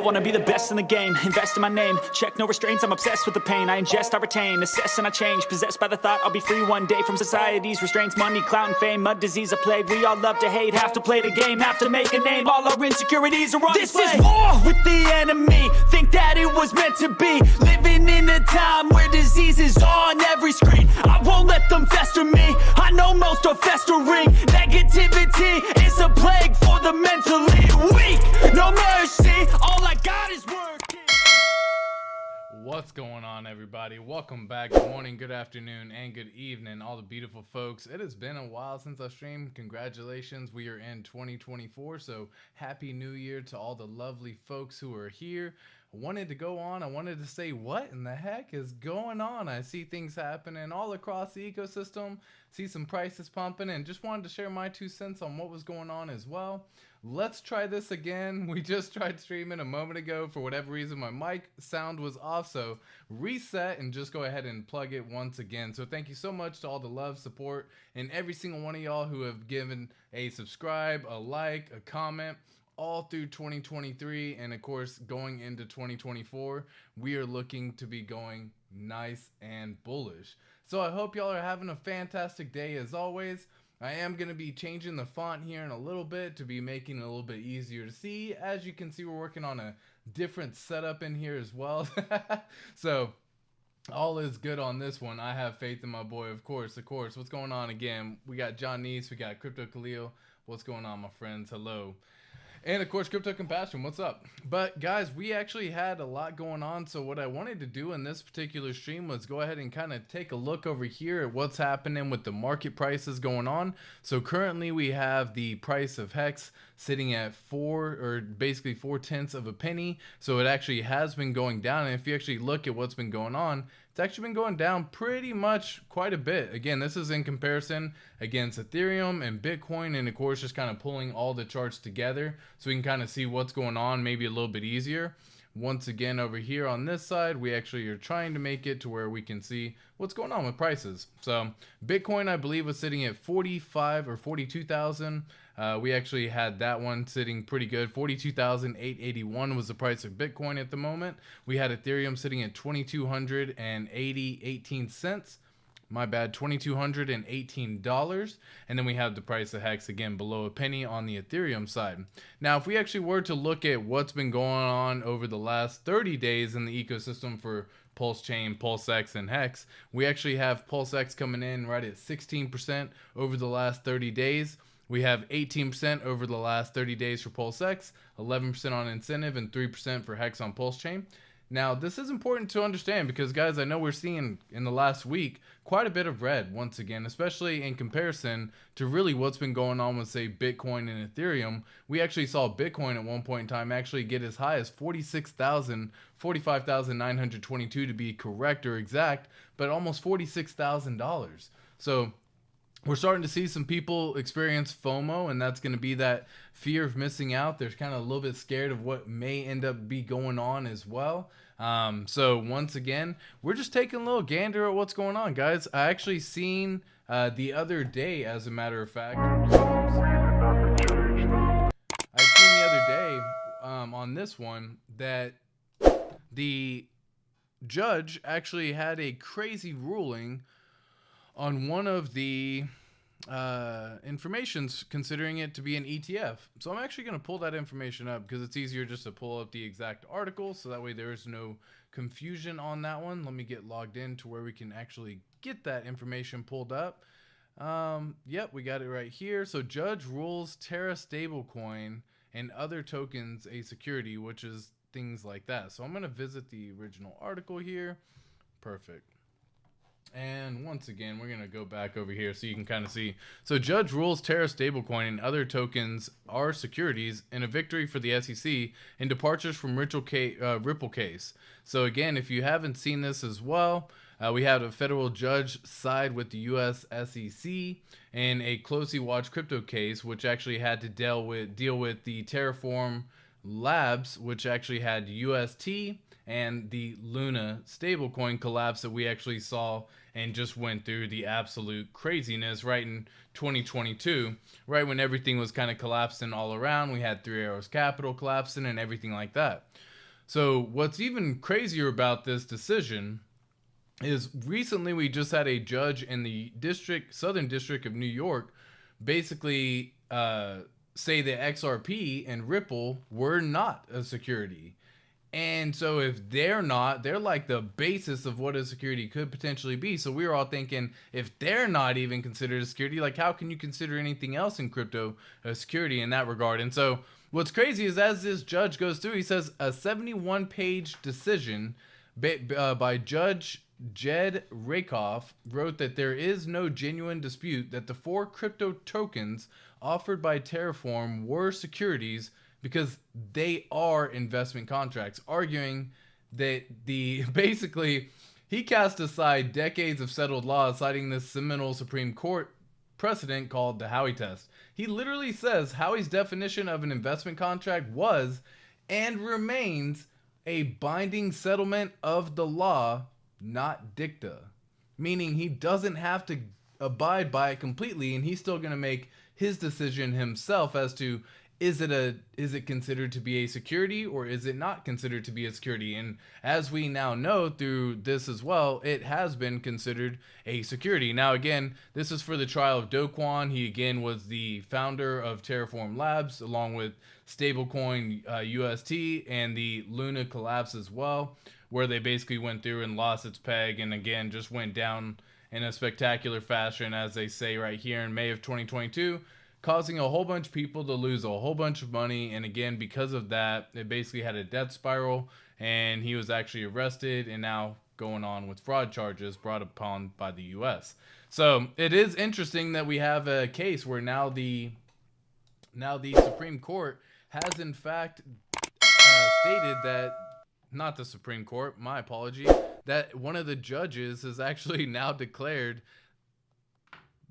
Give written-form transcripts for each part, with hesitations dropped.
wanna be the best in the game, invest in my name, check no restraints, I'm obsessed with the pain. I ingest, I retain, assess and I change, possessed by the thought I'll be free one day from society's restraints. Money, clout and fame, mud, disease, a plague. We all love to hate, have to play the game, have to make a name. All our insecurities are on display. This is war with the enemy, think that it was meant to be. Living in a time where disease is on every screen. I won't let them fester me, I know most are festering. Negativity is a plague for the mentally weak. No mercy, all I got is working. What's going on, everybody? Welcome back. Good morning, good afternoon, and good evening, all the beautiful folks. It has been a while since I streamed. Congratulations, we are in 2024, so happy new year to all the lovely folks who are here. I wanted to go on, I wanted to say, what in the heck is going on? I see things happening all across the ecosystem, see some prices pumping, and just wanted to share my 2 cents on what was going on as well. Let's try this again. We just tried streaming a moment ago. For whatever reason, my mic sound was off, so reset and just go ahead and plug it once again. So thank you so much to all the love, support, and every single one of y'all who have given a subscribe, a like, a comment, all through 2023, and of course going into 2024. We are looking to be going nice and bullish. So I hope y'all are having a fantastic day as always. I am going to be changing the font here in a little bit to be making it a little bit easier to see. As you can see, we're working on a different setup in here as well. So all is good on this one. I have faith in my boy, of course. What's going on again? We got John Neese, we got Crypto Khalil. What's going on, my friends? Hello. And of course, Crypto Compassion, what's up? But guys, we actually had a lot going on. So what I wanted to do in this particular stream was go ahead and kind of take a look over here at what's happening with the market prices going on. So currently we have the price of Hex sitting at 4/10 of a penny. So it actually has been going down. And if you actually look at what's been going on, it's actually been going down pretty much quite a bit. Again, this is in comparison against Ethereum and Bitcoin, and of course just kind of pulling all the charts together so we can kind of see what's going on maybe a little bit easier. Once again, over here on this side, we actually are trying to make it to where we can see what's going on with prices. So Bitcoin, I believe, was sitting at 45 or 42,000. We actually had that one sitting pretty good. 42,881 was the price of Bitcoin at the moment. We had Ethereum sitting at 2,218 cents. My bad, $2,218. And then we have the price of Hex again below a penny on the Ethereum side. Now, if we actually were to look at what's been going on over the last 30 days in the ecosystem for Pulse Chain, PulseX, and Hex, we actually have PulseX coming in right at 16% over the last 30 days. We have 18% over the last 30 days for PulseX, 11% on incentive, and 3% for Hex on Pulse Chain. Now, this is important to understand because, guys, I know we're seeing in the last week quite a bit of red once again, especially in comparison to really what's been going on with, say, Bitcoin and Ethereum. We actually saw Bitcoin at one point in time actually get as high as 45,922 to be correct or exact, but almost $46,000. So we're starting to see some people experience FOMO, and that's going to be that fear of missing out. They're kind of a little bit scared of what may end up be going on as well. So once again, we're just taking a little gander at what's going on, guys. I actually seen the other day, as a matter of fact, on this one that the judge actually had a crazy ruling on one of the informations, considering it to be an ETF. So I'm actually going to pull that information up because it's easier just to pull up the exact article, so that way there is no confusion on that one. Let me get logged in to where we can actually get that information pulled up. Yep, we got it right here. So judge rules Terra stablecoin and other tokens a security, which is things like that. So I'm going to visit the original article here. Perfect. And once again, we're going to go back over here so you can kind of see. So judge rules Terra stablecoin and other tokens are securities in a victory for the SEC and departures from Ripple case. So again, if you haven't seen this as well, we had a federal judge side with the US SEC in a closely watched crypto case, which actually had to deal with the Terraform Labs, which actually had UST and the Luna stablecoin collapse that we actually saw and just went through the absolute craziness right in 2022, right when everything was kind of collapsing all around. We had Three Arrows Capital collapsing and everything like that. So what's even crazier about this decision is recently we just had a judge in the Southern District of New York, basically say that XRP and Ripple were not a security. And so if they're not, they're like the basis of what a security could potentially be. So we were all thinking, if they're not even considered a security, like how can you consider anything else in crypto a security in that regard? And so what's crazy is as this judge goes through, he says a 71-page decision by Judge Jed Rakoff wrote that there is no genuine dispute that the 4 crypto tokens offered by Terraform were securities because they are investment contracts, arguing that basically he cast aside decades of settled law, citing this seminal Supreme Court precedent called the Howey test. He literally says Howey's definition of an investment contract was and remains a binding settlement of the law, not dicta, meaning he doesn't have to abide by it completely, and he's still going to make his decision himself as to is it considered to be a security or is it not considered to be a security. And as we now know through this as well, it has been considered a security. Now again, this is for the trial of Do Kwon. He again was the founder of Terraform Labs along with stablecoin UST and the Luna collapse as well, where they basically went through and lost its peg and again just went down in a spectacular fashion, as they say right here, in May of 2022, causing a whole bunch of people to lose a whole bunch of money. And again, because of that, it basically had a death spiral, and he was actually arrested and now going on with fraud charges brought upon by the US. So it is interesting that we have a case where now the Supreme Court has in fact stated that, not the Supreme Court, my apology, that one of the judges has actually now declared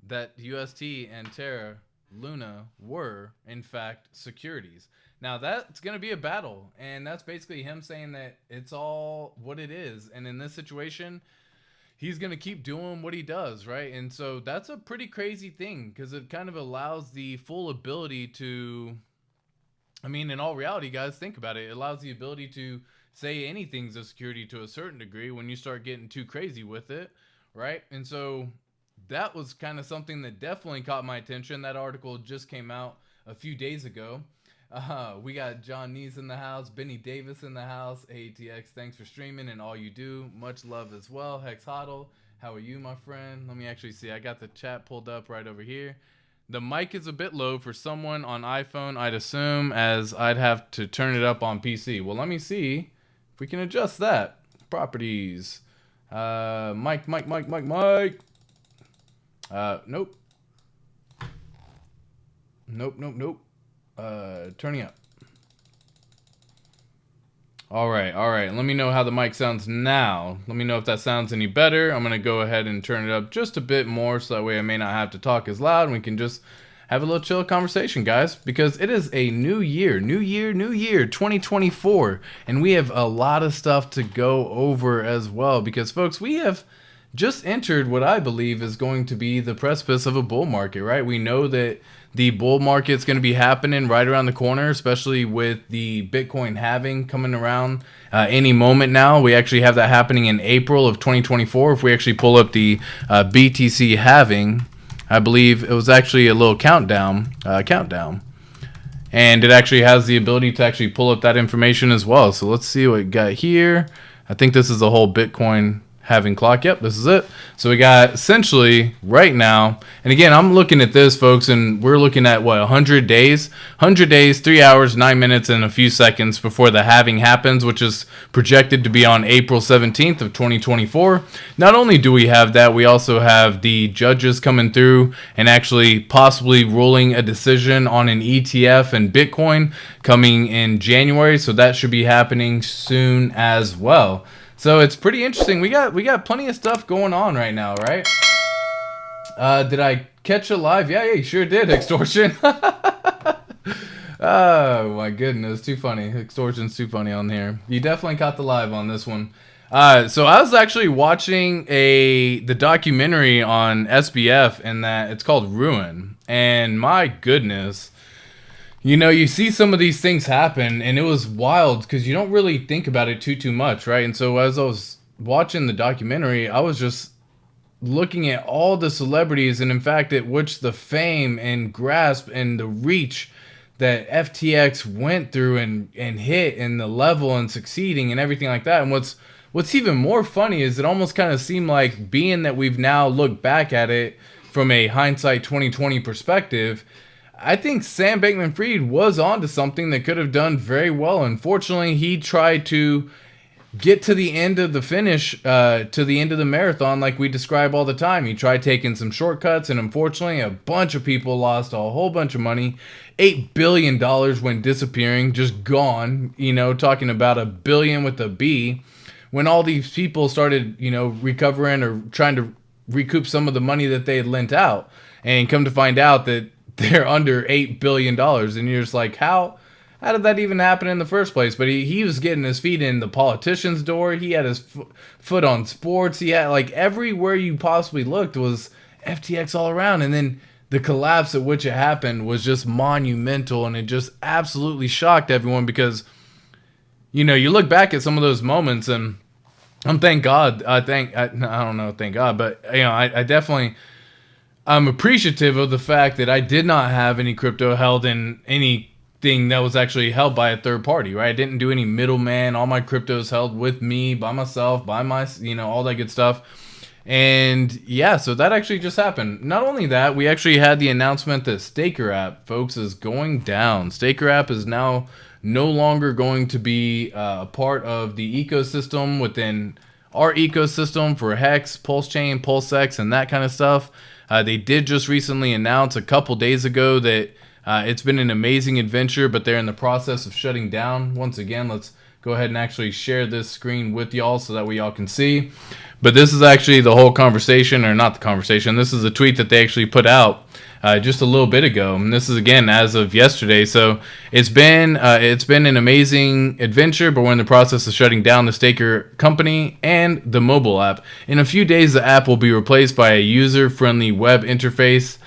that UST and Terra Luna were in fact securities. Now that's going to be a battle, and that's basically him saying that it's all what it is, and in this situation he's going to keep doing what he does, right? And so that's a pretty crazy thing, because it kind of allows the full ability to, I mean, in all reality, guys, think about it, it allows the ability to say anything's a security to a certain degree when you start getting too crazy with it, right? And so that was kind of something that definitely caught my attention. That article just came out a few days ago. We got John Nees in the house, Benny Davis in the house, AATX, thanks for streaming and all you do. Much love as well. Hex Hoddle, how are you, my friend? Let me actually see. I got the chat pulled up right over here. The mic is a bit low for someone on iPhone, I'd assume, as I'd have to turn it up on PC. Well, let me see if we can adjust that. Properties. Mic. Nope. Turning up. All right. Let me know how the mic sounds now. Let me know if that sounds any better. I'm going to go ahead and turn it up just a bit more, so that way I may not have to talk as loud, and we can just have a little chill conversation, guys, because it is a new year, 2024, and we have a lot of stuff to go over as well, because folks, we have just entered what I believe is going to be the precipice of a bull market, right? We know that the bull market's going to be happening right around the corner, especially with the Bitcoin halving coming around any moment now. We actually have that happening in April of 2024. If we actually pull up the BTC halving, I believe it was actually a little countdown, and it actually has the ability to actually pull up that information as well. So let's see what we got here. I think this is the whole Bitcoin halving clock. Yep, this is it. So we got essentially right now, and again, I'm looking at this, folks, and we're looking at what, 100 days, 3 hours, 9 minutes, and a few seconds before the halving happens, which is projected to be on April 17th of 2024. Not only do we have that, we also have the judges coming through and actually possibly ruling a decision on an ETF and Bitcoin coming in January. So that should be happening soon as well. So it's pretty interesting. We got plenty of stuff going on right now, right? Did I catch a live? Yeah, you sure did, Extortion. Oh my goodness, too funny. Extortion's too funny on here. You definitely caught the live on this one. So I was actually watching the documentary on SBF, and that it's called Ruin. And my goodness, You see some of these things happen, and it was wild because you don't really think about it too much, right? And so as I was watching the documentary, I was just looking at all the celebrities, and in fact, at which the fame and grasp and the reach that FTX went through and hit, and the level and succeeding and everything like that. And what's even more funny is it almost kind of seemed like, being that we've now looked back at it from a hindsight 2020 perspective, I think Sam Bankman-Fried was onto something that could have done very well. Unfortunately, he tried to get to the end of the finish, to the end of the marathon, like we describe all the time. He tried taking some shortcuts, and unfortunately, a bunch of people lost a whole bunch of money. $8 billion went disappearing, just gone, talking about $1 billion with a B. When all these people started, recovering or trying to recoup some of the money that they had lent out, and come to find out that they're under $8 billion. And you're just like, how did that even happen in the first place? But he was getting his feet in the politician's door. He had his foot on sports. He had, like, everywhere you possibly looked was FTX all around. And then the collapse at which it happened was just monumental, and it just absolutely shocked everyone because, you look back at some of those moments, and thank God, I don't know, thank God, but, I definitely, I'm appreciative of the fact that I did not have any crypto held in anything that was actually held by a third party, right? I didn't do any middleman. All my cryptos held with me, by myself, by my, all that good stuff. And yeah, so that actually just happened. Not only that, we actually had the announcement that Staker app, folks, is going down. Staker app is now no longer going to be a part of the ecosystem within our ecosystem for Hex, Pulse Chain, PulseX, and that kind of stuff. They did just recently announce a couple days ago that it's been an amazing adventure, but they're in the process of shutting down. Once again, let's go ahead and actually share this screen with y'all so that way y'all can see. But this is actually the whole conversation, or not the conversation. This is a tweet that they actually put out just a little bit ago, and this is again as of yesterday. So it's been an amazing adventure, but we're in the process of shutting down the Staker company and the mobile app. In a few days, the app will be replaced by a user-friendly web interface.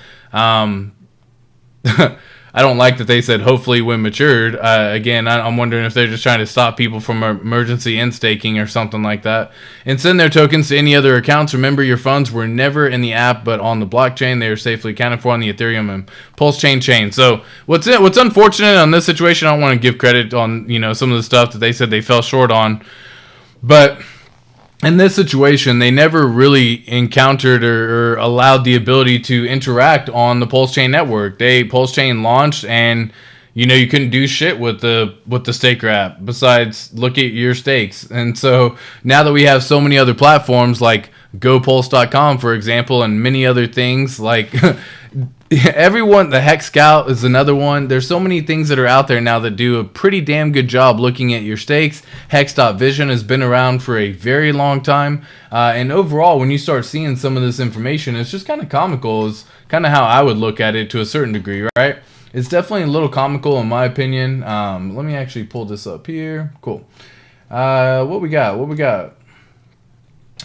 I don't like that they said hopefully when matured. Again, I'm wondering if they're just trying to stop people from emergency end staking or something like that. And send their tokens to any other accounts. Remember, your funds were never in the app, but on the blockchain. They are safely accounted for on the Ethereum and Pulse chain. So what's unfortunate on this situation, I don't want to give credit on some of the stuff that they said they fell short on, but in this situation, they never really encountered or allowed the ability to interact on the Pulse Chain network. Pulse Chain launched, and you couldn't do shit with the Staker app besides look at your stakes. And so now that we have so many other platforms like GoPulse.com, for example, and many other things like everyone, the Hex Scout is another one. There's so many things that are out there now that do a pretty damn good job looking at your stakes. Hex.vision has been around for a very long time. And overall, when you start seeing some of this information, it's just kind of comical. It's kind of how I would look at it to a certain degree, right? It's definitely a little comical in my opinion. Let me actually pull this up here. Cool. What we got?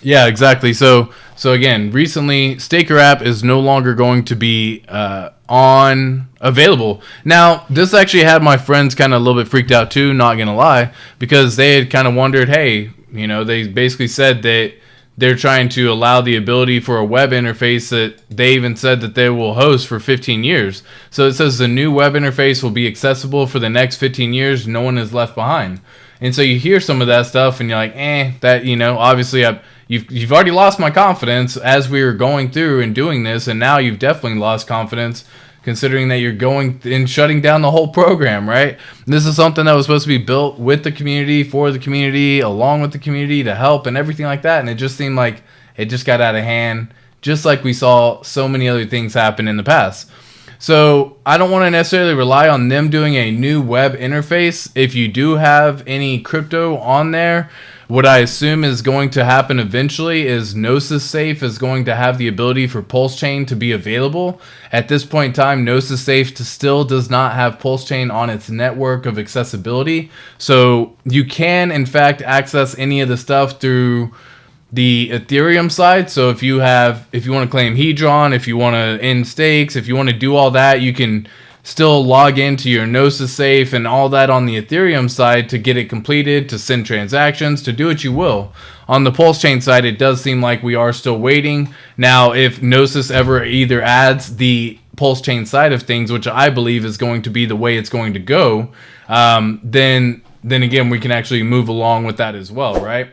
Yeah, exactly. So again, recently, Staker app is no longer going to be available. Now, this actually had my friends kind of a little bit freaked out too, not gonna lie, because they had kind of wondered, hey, they basically said that they're trying to allow the ability for a web interface that they even said that they will host for 15 years. So it says the new web interface will be accessible for the next 15 years. No one is left behind. And so you hear some of that stuff and you're like, that, obviously you've already lost my confidence as we were going through and doing this, and now you've definitely lost confidence considering that you're going and shutting down the whole program, right? This is something that was supposed to be built with the community, for the community, along with the community to help and everything like that, and it just seemed like it just got out of hand, just like we saw so many other things happen in the past. So I don't want to necessarily rely on them doing a new web interface. If you do have any crypto on there, what I assume is going to happen eventually is Gnosis Safe is going to have the ability for Pulse Chain to be available. At this point in time, Gnosis Safe still does not have Pulse Chain on its network of accessibility. So you can, in fact, access any of the stuff through the Ethereum side. So if you want to claim Hedron, if you want to end stakes, if you want to do all that, you can still log into your Gnosis safe and all that on the Ethereum side to get it completed, to send transactions, to do what you will. On the Pulse chain side, it does seem like we are still waiting. Now, if Gnosis ever either adds the Pulse chain side of things, which I believe is going to be the way it's going to go, then again, we can actually move along with that as well, right?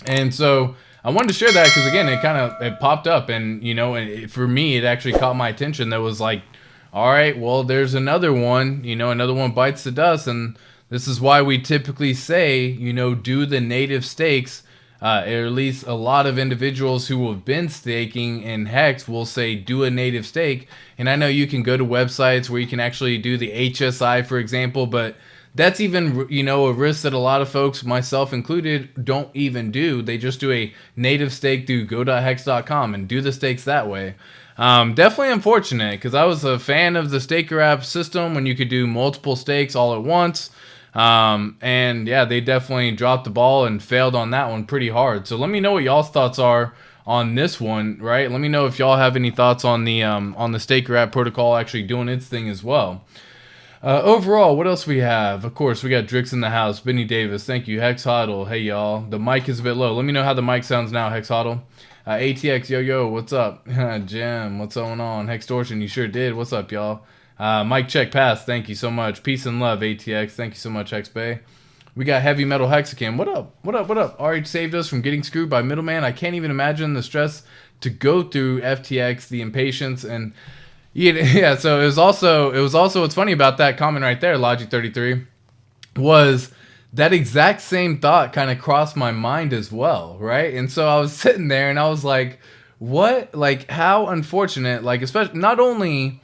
And so I wanted to share that because, again, it popped up, and, you know, for me, it actually caught my attention. That was like, all right, well, there's another one, you know, another one bites the dust. And this is why we typically say, you know, do the native stakes. Or at least a lot of individuals who have been staking in Hex will say do a native stake. And I know you can go to websites where you can actually do the HSI, for example, but that's even, you know, a risk that a lot of folks, myself included, don't even do. They just do a native stake through go.hex.com and do the stakes that way. Definitely unfortunate, because I was a fan of the staker app system when you could do multiple stakes all at once. And yeah, they definitely dropped the ball and failed on that one pretty hard. So let me know what y'all's thoughts are on this one, right? Let me know if y'all have any thoughts on the staker app protocol actually doing its thing as well. Overall, what else we have? Of course, we got Drix in the house. Benny Davis, thank you. Hex Huddle, hey y'all. The mic is a bit low. Let me know how the mic sounds now, Hex Huddle. ATX, yo, what's up? Jim, what's going on? Hextortion, you sure did. What's up, y'all? Mike Check Pass, thank you so much. Peace and love, ATX. Thank you so much, Hex Bay. We got Heavy Metal Hexicam. What up? RH saved us from getting screwed by middleman. I can't even imagine the stress to go through FTX, the impatience, and yeah. So it was also what's funny about that comment right there, Logic33, was that exact same thought kind of crossed my mind as well, right? And so I was sitting there and I was like, what? Like, how unfortunate, like, especially, not only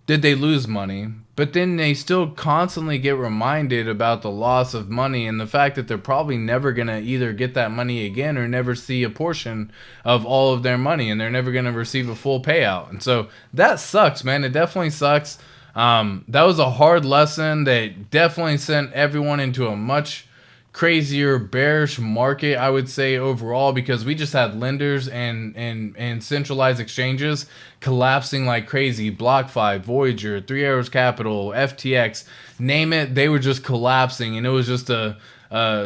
did they lose money, but then they still constantly get reminded about the loss of money and the fact that they're probably never going to either get that money again or never see a portion of all of their money, and they're never going to receive a full payout. And so that sucks, man. It definitely sucks. That was a hard lesson that definitely sent everyone into a much crazier bearish market, I would say, overall, because we just had lenders and centralized exchanges collapsing like crazy. BlockFi, Voyager, 3 Arrows Capital, FTX, name it, they were just collapsing, and it was just a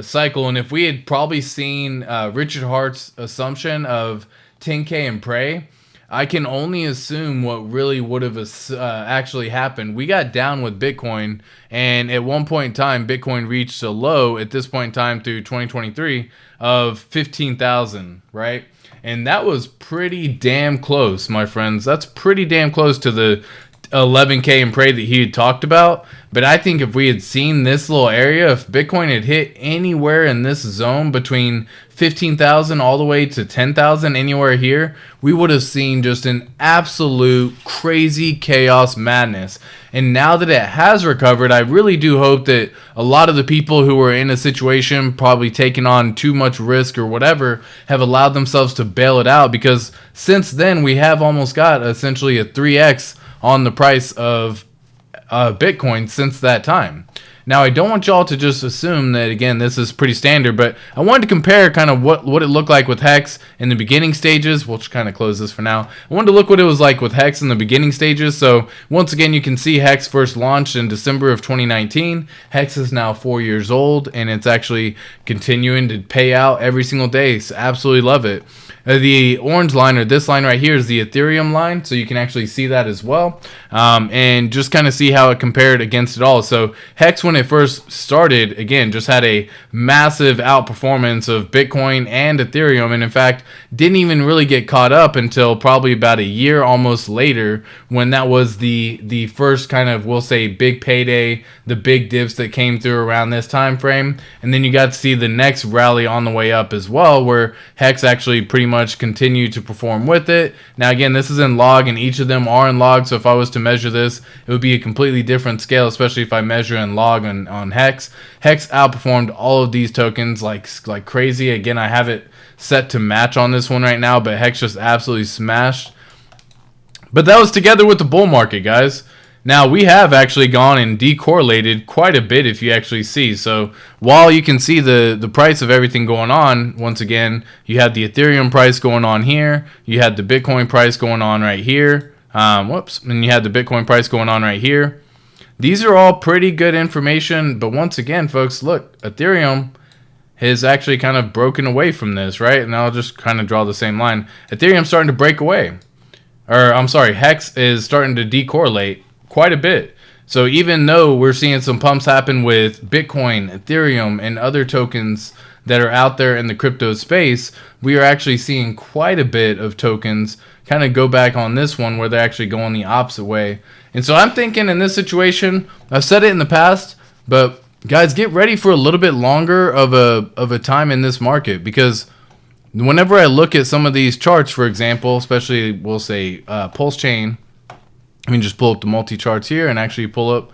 cycle. And if we had probably seen Richard Hart's assumption of 10K and pray, I can only assume what really would have actually happened. We got down with Bitcoin, and at one point in time, Bitcoin reached a low at this point in time through 2023 of 15,000, right? And that was pretty damn close, my friends. That's pretty damn close to the 11K and pray that he had talked about. But I think if we had seen this little area, if Bitcoin had hit anywhere in this zone between 15,000 all the way to 10,000, anywhere here, we would have seen just an absolute crazy chaos madness. And now that it has recovered, I really do hope that a lot of the people who were in a situation probably taking on too much risk or whatever have allowed themselves to bail it out, because since then we have almost got essentially a 3x on the price of Bitcoin since that time. Now, I don't want y'all to just assume that, again, this is pretty standard, but I wanted to compare kind of what it looked like with Hex in the beginning stages. We'll just kind of close this for now. I wanted to look what it was like with Hex in the beginning stages. So once again, you can see Hex first launched in December of 2019. Hex is now 4 years old, and it's actually continuing to pay out every single day. So absolutely love it. The orange line, or this line right here, is the Ethereum line, so you can actually see that as well, and just kind of see how it compared against it all. So Hex, when it first started, again, just had a massive outperformance of Bitcoin and Ethereum, and in fact didn't even really get caught up until probably about a year almost later, when that was the first kind of, we'll say, big payday, the big dips that came through around this time frame. And then you got to see the next rally on the way up as well, where Hex actually pretty much continued to perform with it. Now again, this is in log, and each of them are in log, so if I was to measure this, it would be a completely different scale, especially if I measure in log on Hex. Hex outperformed all of these tokens like crazy. Again, I have it set to match on this one right now, but Hex just absolutely smashed. But that was together with the bull market, guys. Now, we have actually gone and decorrelated quite a bit, if you actually see. So while you can see the price of everything going on, once again, you had the Ethereum price going on here. You had the Bitcoin price going on right here. Whoops. And you had the Bitcoin price going on right here. These are all pretty good information. But once again, folks, look, Ethereum has actually kind of broken away from this, right? And I'll just kind of draw the same line. Ethereum's starting to break away. Or, I'm sorry, Hex is starting to decorrelate quite a bit. So even though we're seeing some pumps happen with Bitcoin, Ethereum, and other tokens that are out there in the crypto space, we are actually seeing quite a bit of tokens kind of go back on this one where they're actually going the opposite way. And so I'm thinking in this situation, I've said it in the past, but guys, get ready for a little bit longer of a time in this market, because whenever I look at some of these charts, for example, especially we'll say Pulse Chain, I mean, just pull up the multi-charts here and actually pull up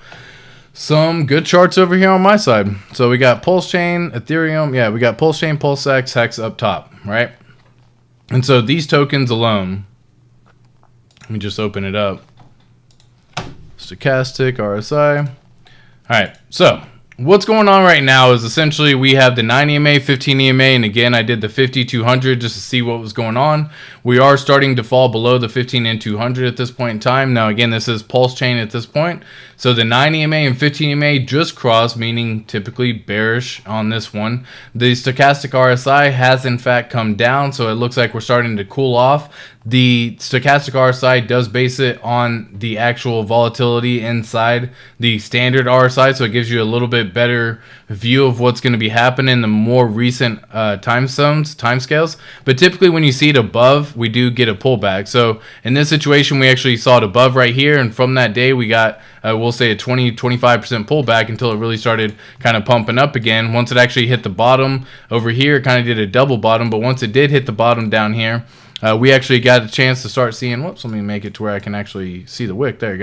some good charts over here on my side. So we got Pulse Chain, Ethereum. Yeah, we got Pulse Chain, PulseX, Hex up top, right? And so these tokens alone, let me just open it up. Stochastic, RSI. All right, so what's going on right now is essentially we have the 9 EMA, 15 EMA, and again, I did the 50-200 just to see what was going on. We are starting to fall below the 15 and 200 at this point in time. Now, again, this is Pulse Chain at this point. So the 9 EMA and 15 EMA just crossed, meaning typically bearish on this one. The stochastic RSI has in fact come down, so it looks like we're starting to cool off. The stochastic RSI does base it on the actual volatility inside the standard RSI, so it gives you a little bit better view of what's going to be happening in the more recent time scales. But typically when you see it above, we do get a pullback. So in this situation, we actually saw it above right here, and from that day we got we'll say a 20-25% pullback until it really started kind of pumping up again. Once it actually hit the bottom over here, it kind of did a double bottom, but once it did hit the bottom down here, we actually got a chance to start seeing, whoops, let me make it to where I can actually see the wick. There you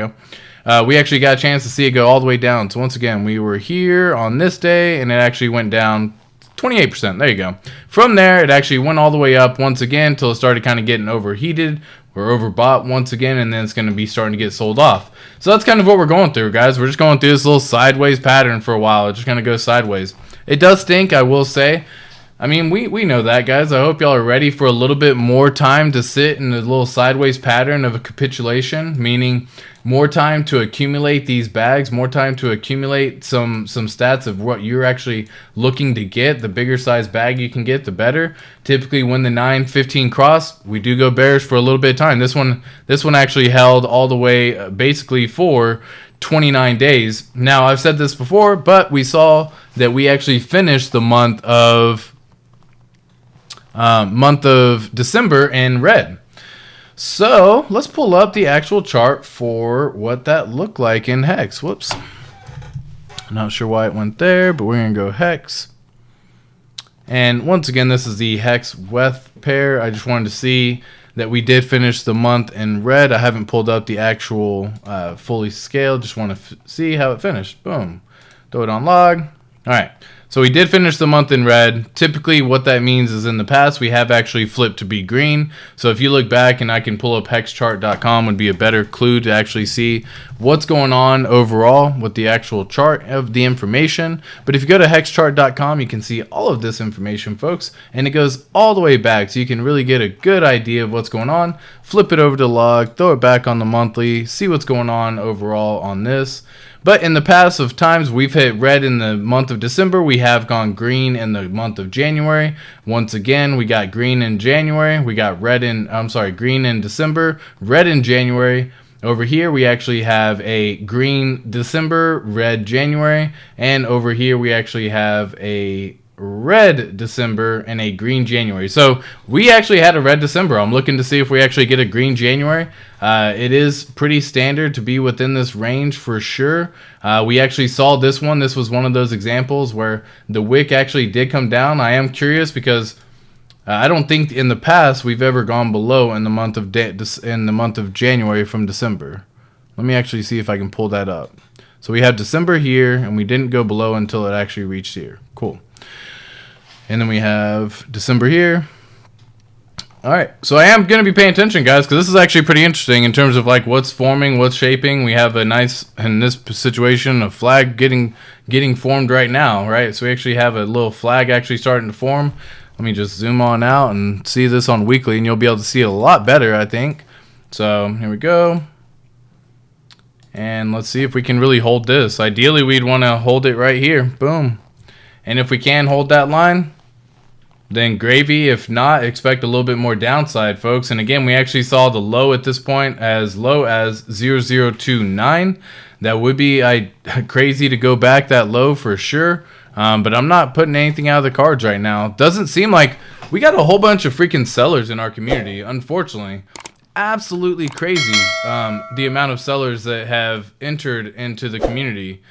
go. We actually got a chance to see it go all the way down. So once again, we were here on this day, and it actually went down 28%. There you go. From there, it actually went all the way up once again until it started kind of getting overheated or overbought once again, and then it's going to be starting to get sold off. So that's kind of what we're going through, guys. We're just going through this little sideways pattern for a while. It's just going to go sideways. It does stink, I will say. I mean, we know that, guys. I hope y'all are ready for a little bit more time to sit in a little sideways pattern of a capitulation, meaning more time to accumulate these bags, more time to accumulate some stats of what you're actually looking to get. The bigger size bag you can get, the better. Typically, when the 9-15 cross, we do go bearish for a little bit of time. This one actually held all the way basically for 29 days. Now, I've said this before, but we saw that we actually finished the month of December in red. So let's pull up the actual chart for what that looked like in Hex. Whoops. I'm not sure why it went there, but we're going to go Hex. And once again, this is the Hex WETH pair. I just wanted to see that we did finish the month in red. I haven't pulled up the actual fully scaled. Just want to see how it finished. Boom. Throw it on log. All right. So we did finish the month in red. Typically what that means is in the past we have actually flipped to be green. So if you look back, and I can pull up hexchart.com, would be a better clue to actually see what's going on overall with the actual chart of the information. But if you go to hexchart.com, you can see all of this information, folks, and it goes all the way back, so you can really get a good idea of what's going on. Flip it over to log, throw it back on the monthly, see what's going on overall on this. But in the past of times, we've hit red in the month of December. We have gone green in the month of January. Once again, we got green in January. We got green in December, red in January. Over here, we actually have a green December, red January. And over here, we actually have a red December and a green January. So we actually had a red December. I'm looking to see if we actually get a green January. It is pretty standard to be within this range for sure. We actually saw this one. This was one of those examples where the wick actually did come down. I am curious because I don't think in the past we've ever gone below in the month of January from December. Let me actually see if I can pull that up. So we have December here, and we didn't go below until it actually reached here. Cool. And then we have December here. All right, so I am going to be paying attention, guys, because this is actually pretty interesting in terms of like what's forming, what's shaping. We have a nice, in this situation, a flag getting formed right now, right? So we actually have a little flag actually starting to form. Let me just zoom on out and see this on weekly, and you'll be able to see it a lot better, I think. So here we go. And let's see if we can really hold this. Ideally, we'd want to hold it right here. Boom. And if we can hold that line, then gravy. If not, expect a little bit more downside, folks. And again, we actually saw the low at this point as low as 0.029. That would be crazy to go back that low for sure. But I'm not putting anything out of the cards right now. Doesn't seem like we got a whole bunch of freaking sellers in our community, unfortunately. Absolutely crazy, the amount of sellers that have entered into the community.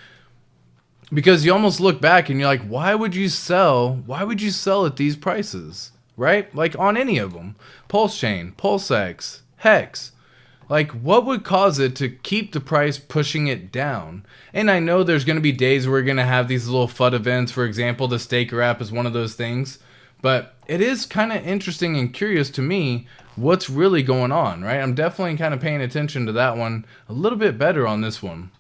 Because you almost look back and you're like, why would you sell at these prices, right? Like on any of them. Pulse Chain, PulseX, Hex. Like, what would cause it to keep the price pushing it down? And I know there's going to be days where we're going to have these little FUD events. For example, the Staker app is one of those things. But it is kind of interesting and curious to me what's really going on, right? I'm definitely kind of paying attention to that one a little bit better on this one.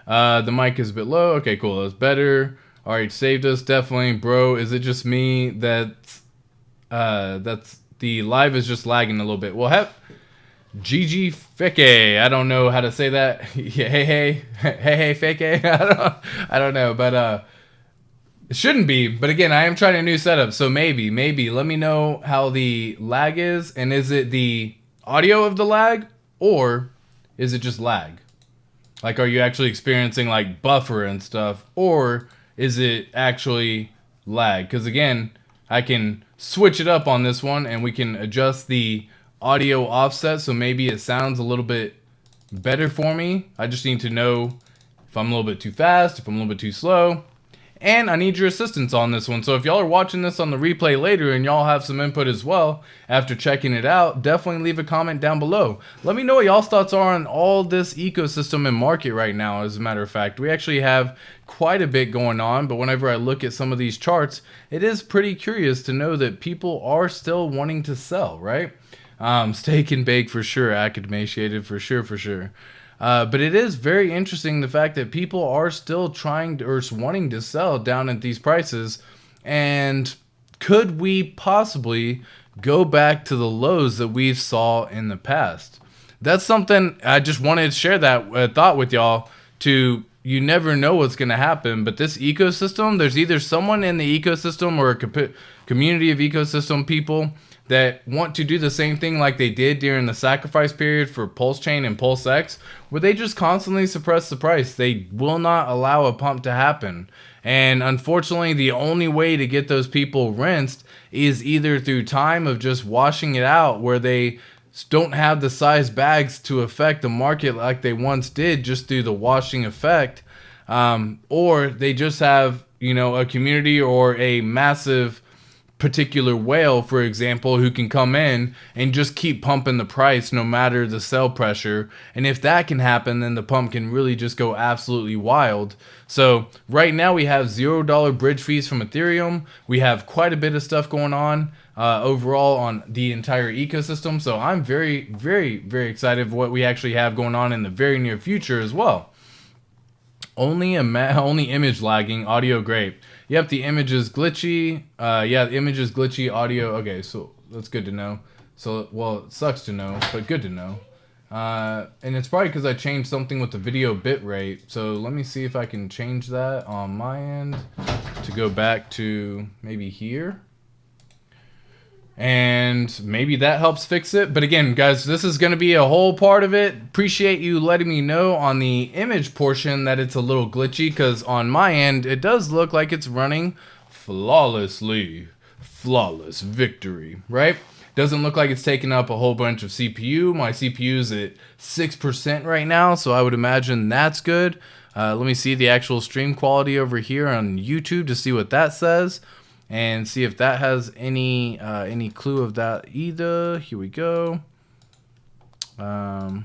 The mic is a bit low. Okay, cool. That's better. All right, saved us. Definitely. Bro, is it just me that's the live is just lagging a little bit? Well, GG Feke. I don't know how to say that. Yeah, hey, Feke. I don't know, but it shouldn't be. But again, I am trying a new setup, so maybe. Let me know how the lag is, and is it the audio of the lag, or is it just lag? Like, are you actually experiencing like buffer and stuff, or is it actually lag? Because again, I can switch it up on this one, and we can adjust the audio offset, so maybe it sounds a little bit better for me. I just need to know if I'm a little bit too fast, if I'm a little bit too slow. And I need your assistance on this one. So if y'all are watching this on the replay later and y'all have some input as well after checking it out, definitely leave a comment down below. Let me know what y'all's thoughts are on all this ecosystem and market right now. As a matter of fact, we actually have quite a bit going on, but whenever I look at some of these charts, it is pretty curious to know that people are still wanting to sell, right? Steak and bake for sure, academaciated for sure. But it is very interesting the fact that people are still trying to, or wanting to sell down at these prices. And could we possibly go back to the lows that we saw in the past? That's something I just wanted to share that thought with y'all. You never know what's going to happen, but this ecosystem, there's either someone in the ecosystem or a community of ecosystem people that want to do the same thing like they did during the sacrifice period for Pulse Chain and PulseX, where they just constantly suppress the price. They will not allow a pump to happen. And unfortunately, the only way to get those people rinsed is either through time of just washing it out, where they don't have the size bags to affect the market like they once did just through the washing effect, or they just have, a community or a massive particular whale, for example, who can come in and just keep pumping the price no matter the sell pressure. And if that can happen, then the pump can really just go absolutely wild. So right now we have $0 bridge fees from Ethereum. We have quite a bit of stuff going on overall on the entire ecosystem. So I'm very, very, very excited for what we actually have going on in the very near future as well. Only image lagging, audio great. Yep, the image is glitchy. Yeah, the image is glitchy, audio. Okay, so that's good to know. So, well, it sucks to know, but good to know. And it's probably because I changed something with the video bitrate. So let me see if I can change that on my end to go back to maybe here. And maybe that helps fix it. But again, guys, this is going to be a whole part of it. Appreciate you letting me know on the image portion that it's a little glitchy, because on my end, it does look like it's running flawlessly. Flawless victory, right? Doesn't look like it's taking up a whole bunch of CPU. My CPU's at 6% right now, so I would imagine that's good. Let me see the actual stream quality over here on YouTube to see what that says. And see if that has any clue of that either. Here we go. All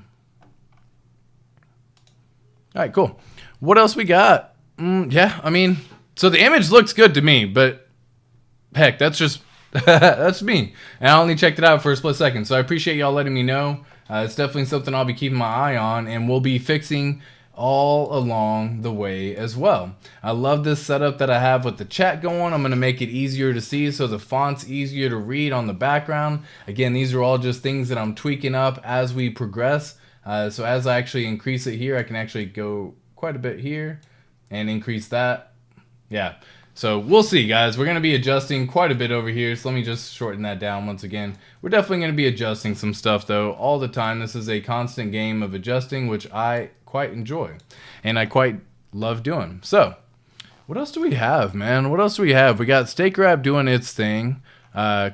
right, cool. What else we got? Yeah, I mean, so the image looks good to me, but heck, that's just that's me. And I only checked it out for a split second, so I appreciate y'all letting me know. It's definitely something I'll be keeping my eye on, and we'll be fixing all along the way as well. I love this setup that I have with the chat going. I'm going to make it easier to see so the font's easier to read on the background. Again, these are all just things that I'm tweaking up as we progress. So as I actually increase it here, I can actually go quite a bit here and increase that. Yeah. So we'll see, guys. We're going to be adjusting quite a bit over here. So let me just shorten that down once again. We're definitely going to be adjusting some stuff, though, all the time. This is a constant game of adjusting, which I quite enjoy and I quite love doing. So what else do we have, man? What else do we have? We got Steak Grab doing its thing,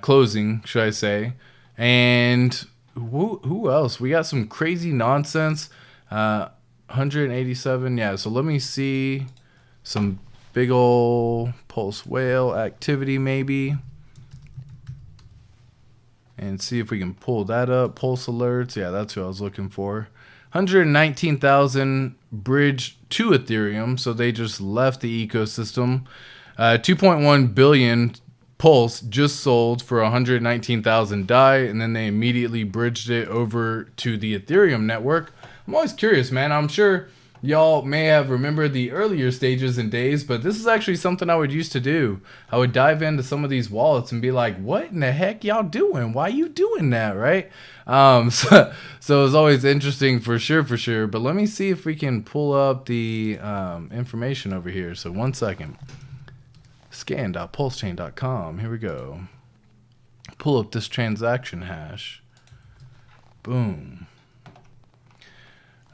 closing, should I say. And who else? We got some crazy nonsense. 187. Yeah, so let me see some big ol' pulse whale activity maybe. And see if we can pull that up. Pulse alerts. Yeah, that's what I was looking for. 119,000 bridge to Ethereum. So they just left the ecosystem. 2.1 billion pulse just sold for 119,000 DAI. And then they immediately bridged it over to the Ethereum network. I'm always curious, man. I'm sure y'all may have remembered the earlier stages and days, but this is actually something I would used to do. I would dive into some of these wallets and be like, what in the heck y'all doing? Why you doing that, right? So it was always interesting for sure. But let me see if we can pull up the information over here. So 1 second. Scan.pulsechain.com. Here we go. Pull up this transaction hash. Boom.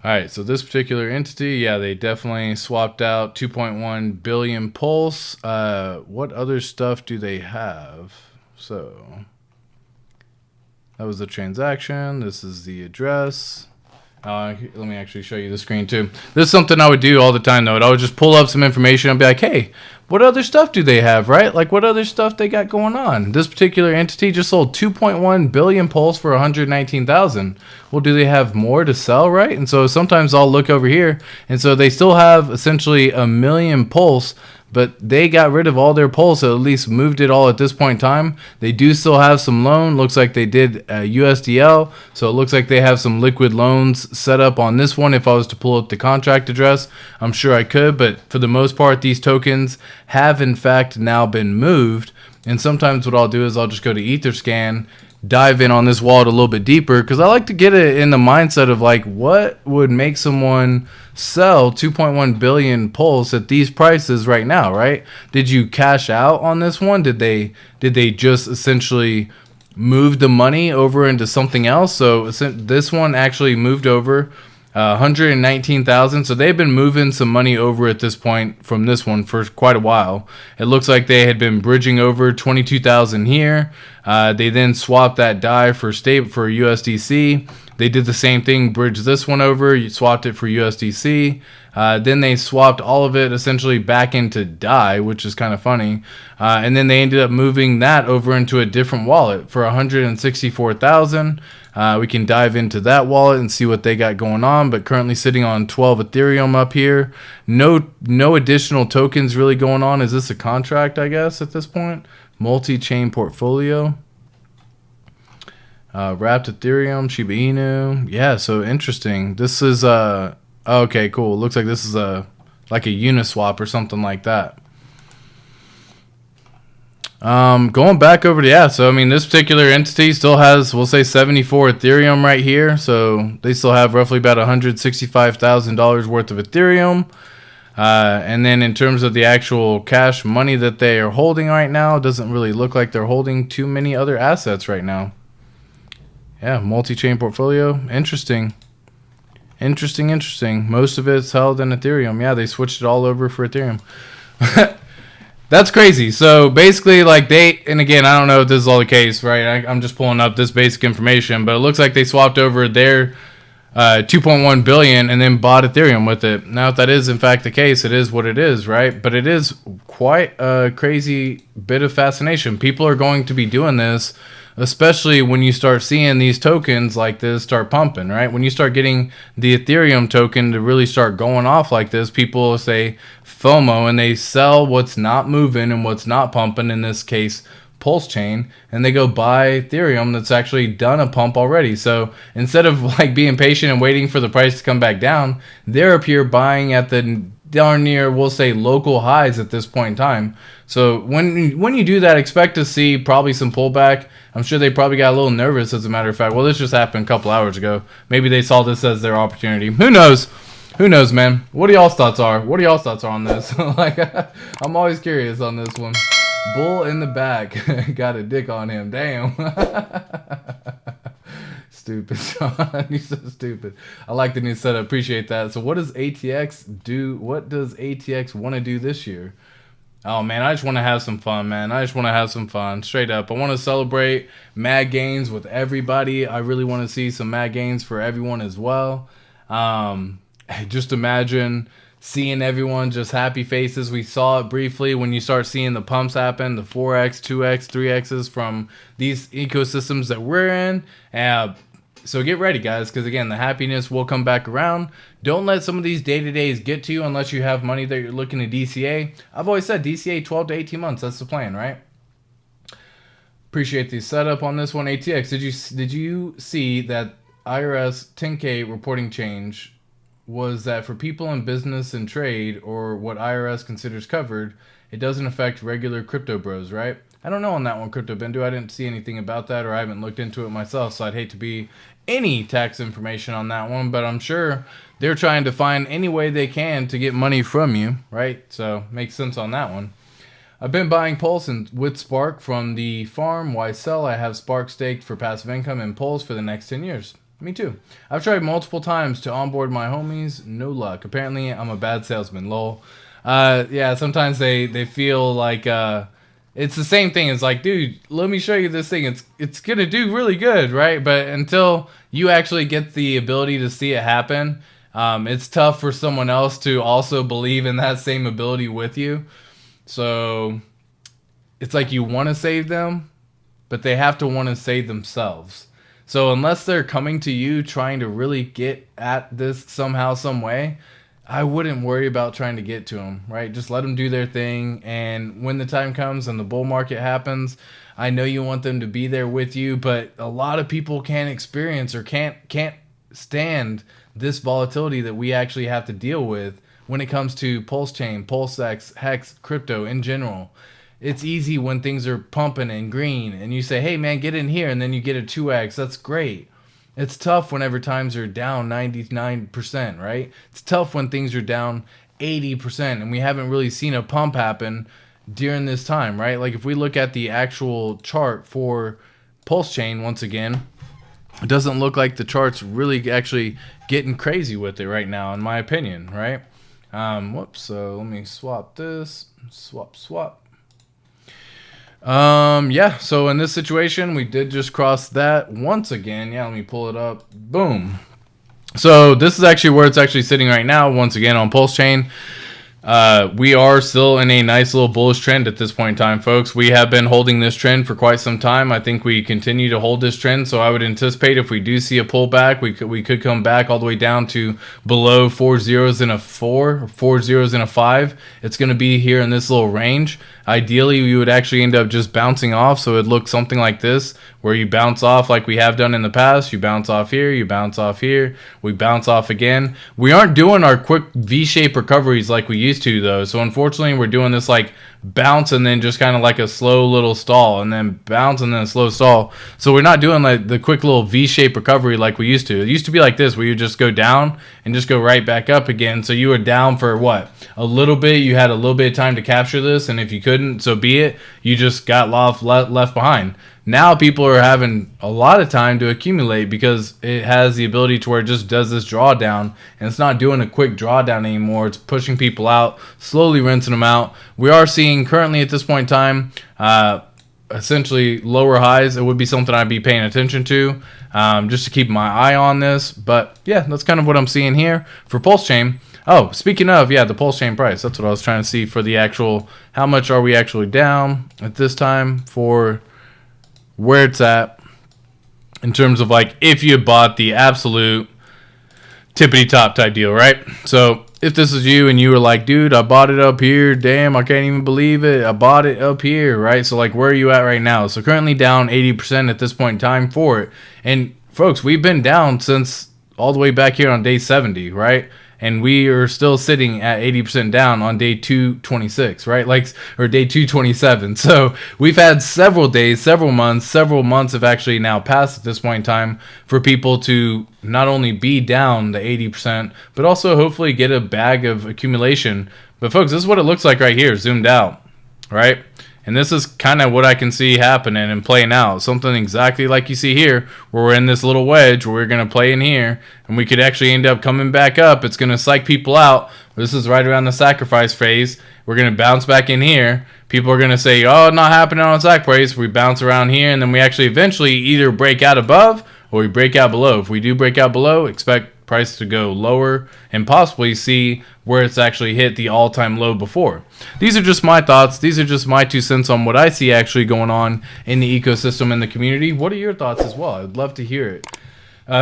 All right, so this particular entity, yeah, they definitely swapped out 2.1 billion pulse. What other stuff do they have? So that was the transaction. This is the address. Let me actually show you the screen too. This is something I would do all the time, though. I would just pull up some information and be like, hey, what other stuff do they have, right? Like, what other stuff they got going on? This particular entity just sold 2.1 billion pulse for 119,000. Well, do they have more to sell, right? And so sometimes I'll look over here, and so they still have essentially 1 million pulse, but they got rid of all their pulse, so at least moved it all at this point in time. They do still have some loan. Looks like they did USDL, so it looks like they have some liquid loans set up on this one. If I was to pull up the contract address, I'm sure I could, but for the most part, these tokens have in fact now been moved. And sometimes what I'll do is I'll just go to Etherscan, dive in on this wallet a little bit deeper, because I like to get it in the mindset of like, what would make someone sell 2.1 billion pulse at these prices right now, right? Did you cash out on this one? Did they just essentially move the money over into something else? So this one actually moved over 119,000. So they've been moving some money over at this point from this one for quite a while. It looks like they had been bridging over 22,000 here. They then swapped that DAI for USDC. They did the same thing, bridged this one over, you swapped it for USDC. Then they swapped all of it essentially back into DAI, which is kind of funny. And then they ended up moving that over into a different wallet for 164,000. We can dive into that wallet and see what they got going on, but currently sitting on 12 Ethereum up here. No additional tokens really going on. Is this a contract, I guess, at this point? Multi-chain portfolio. Wrapped Ethereum, Shiba Inu. Yeah, so interesting. This is okay, cool. Looks like this is like a Uniswap or something like that. Going back over to, so I mean, this particular entity still has, we'll say 74 Ethereum right here. So they still have roughly about $165,000 worth of Ethereum. And then in terms of the actual cash money that they are holding right now, it doesn't really look like they're holding too many other assets right now. Yeah, multi-chain portfolio. Interesting. Most of it's held in Ethereum. Yeah, they switched it all over for Ethereum. That's crazy. So basically, like and again, I don't know if this is all the case, right? I'm just pulling up this basic information, but it looks like they swapped over their 2.1 billion and then bought Ethereum with it. Now, if that is in fact the case, it is what it is, right? But it is quite a crazy bit of fascination. People are going to be doing this, especially when you start seeing these tokens like this start pumping, right? When you start getting the Ethereum token to really start going off like this, people say FOMO, and they sell what's not moving and what's not pumping, in this case, Pulse chain and they go buy Ethereum that's actually done a pump already. So instead of like being patient and waiting for the price to come back down, they're up here buying at the darn near, we'll say, local highs at this point in time. So when you do that, expect to see probably some pullback. I'm sure they probably got a little nervous, as a matter of fact. Well, this just happened a couple hours ago. Maybe they saw this as their opportunity. Who knows? Who knows, man? What do y'all's thoughts are? What do y'all's thoughts are on this? Like, I'm always curious on this one. Bull in the back. Got a dick on him. Damn. Stupid, Sean. He's so stupid. I like the new setup. Appreciate that. So what does ATX do? What does ATX want to do this year? Oh, man, I just want to have some fun, man. I just want to have some fun. Straight up. I want to celebrate mad gains with everybody. I really want to see some mad gains for everyone as well. Just imagine seeing everyone just happy faces. We saw it briefly when you start seeing the pumps happen, the 4x, 2x, 3x's from these ecosystems that we're in. So get ready, guys, because again, the happiness will come back around. Don't let some of these day-to-days get to you unless you have money that you're looking to DCA. I've always said DCA 12 to 18 months. That's the plan, right? Appreciate the setup on this one. ATX, did you see that IRS 10K reporting change was that for people in business and trade, or what IRS considers covered, it doesn't affect regular crypto bros, right? I don't know on that one, Crypto Bindu. I didn't see anything about that, or I haven't looked into it myself, so I'd hate to be any tax information on that one, but I'm sure they're trying to find any way they can to get money from you, right? So makes sense on that one. I've been buying Pulse and with Spark from the farm. Why sell? I have Spark staked for passive income and Pulse for the next 10 years. Me too. I've tried multiple times to onboard my homies. No luck. Apparently, I'm a bad salesman. Lol. Yeah, sometimes they feel like it's the same thing. It's like, dude, let me show you this thing. It's going to do really good, right? But until you actually get the ability to see it happen, it's tough for someone else to also believe in that same ability with you. So it's like you want to save them, but they have to want to save themselves. So unless they're coming to you trying to really get at this somehow, some way, I wouldn't worry about trying to get to them, right? Just let them do their thing. And when the time comes and the bull market happens, I know you want them to be there with you, but a lot of people can't experience or can't stand this volatility that we actually have to deal with when it comes to Pulse Chain, PulseX, Hex, crypto in general. It's easy when things are pumping and green and you say, hey man, get in here, and then you get a 2x. That's great. It's tough whenever times are down 99%, right? It's tough when things are down 80%, and we haven't really seen a pump happen during this time, right? Like if we look at the actual chart for Pulse Chain, once again, it doesn't look like the chart's really actually getting crazy with it right now, in my opinion, right? Whoops, so let me swap this, swap. Yeah, so in this situation, we did just cross that once again. Yeah, let me pull it up. Boom. So this is actually where it's actually sitting right now, once again on Pulse Chain. We are still in a nice little bullish trend at this point in time, folks. We have been holding this trend for quite some time. I think we continue to hold this trend, so I would anticipate if we do see a pullback, we could come back all the way down to below 4 zeros and a 4, or 4 zeros and a 5. It's going to be here in this little range. Ideally, we would actually end up just bouncing off, so it would look something like this, where you bounce off like we have done in the past. You bounce off here, you bounce off here, we bounce off again. We aren't doing our quick V-shaped recoveries like we used to, though. So unfortunately, we're doing this like bounce and then just kind of like a slow little stall, and then bounce and then a slow stall. So we're not doing like the quick little V-shaped recovery like we used to. It used to be like this, where you just go down and just go right back up again. So you were down for what? A little bit. You had a little bit of time to capture this, and if you couldn't, so be it. You just got left behind. Now people are having a lot of time to accumulate because it has the ability to where it just does this drawdown, and it's not doing a quick drawdown anymore. It's pushing people out, slowly rinsing them out. We are seeing currently at this point in time essentially lower highs. It would be something I'd be paying attention to just to keep my eye on this. But yeah, that's kind of what I'm seeing here for Pulse Chain. Oh, speaking of, yeah, the Pulse Chain price. That's what I was trying to see for the actual, how much are we actually down at this time for where it's at in terms of like if you bought the absolute tippity top type deal, right? So if this is you and you were like, dude, I bought it up here. Damn, I can't even believe it. I bought it up here, right? So like, where are you at right now? So currently down 80% at this point in time for it. And folks, we've been down since all the way back here on day 70, right? And we are still sitting at 80% down on day 226, right? Like, or day 227. So we've had several days, several months have actually now passed at this point in time for people to not only be down the 80%, but also hopefully get a bag of accumulation. But folks, this is what it looks like right here, zoomed out, right? And this is kind of what I can see happening and playing out. Something exactly like you see here, where we're in this little wedge where we're going to play in here, and we could actually end up coming back up. It's going to psych people out. This is right around the sacrifice phase. We're going to bounce back in here. People are going to say, oh, not happening on sacrifice. We bounce around here, and then we actually eventually either break out above or we break out below. If we do break out below, expect price to go lower and possibly see where it's actually hit the all-time low before. These are just my thoughts. These are just my 2 cents on what I see actually going on in the ecosystem and the community. What are your thoughts as well? I'd love to hear it.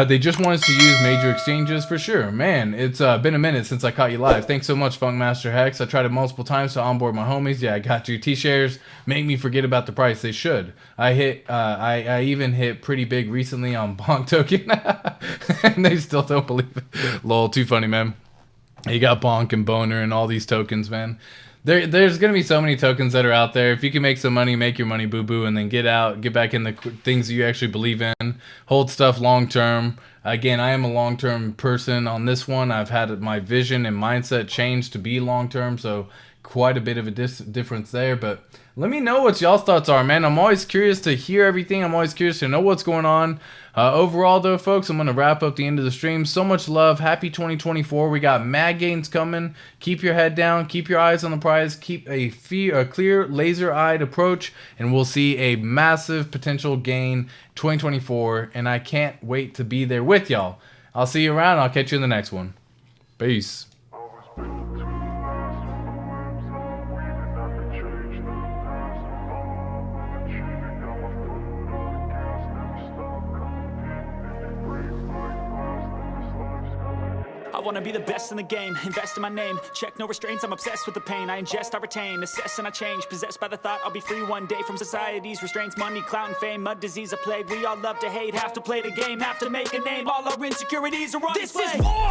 They just want us to use major exchanges for sure. Man, it's been a minute since I caught you live. Thanks so much, Funkmaster Hex. I tried it multiple times to onboard my homies. Yeah, I got you. T-shares make me forget about the price. They should. I even hit pretty big recently on Bonk token, and they still don't believe it. Lol, too funny, man. You got Bonk and Boner and all these tokens, man. There's going to be so many tokens that are out there. If you can make some money, make your money, boo-boo, and then get out, get back in the things that you actually believe in. Hold stuff long-term. Again, I am a long-term person on this one. I've had my vision and mindset change to be long-term, so quite a bit of a difference there. But let me know what y'all's thoughts are, man. I'm always curious to hear everything. I'm always curious to know what's going on. Overall, though, folks, I'm going to wrap up the end of the stream. So much love. Happy 2024. We got mad gains coming. Keep your head down. Keep your eyes on the prize. Keep a clear, laser-eyed approach, and we'll see a massive potential gain 2024, and I can't wait to be there with y'all. I'll see you around. I'll catch you in the next one. Peace. I wanna be the best in the game, invest in my name, check no restraints, I'm obsessed with the pain. I ingest, I retain, assess and I change, possessed by the thought I'll be free one day from society's restraints. Money, clout and fame, mud, disease, a plague. We all love to hate, have to play the game, have to make a name. All our insecurities are on display. This is war!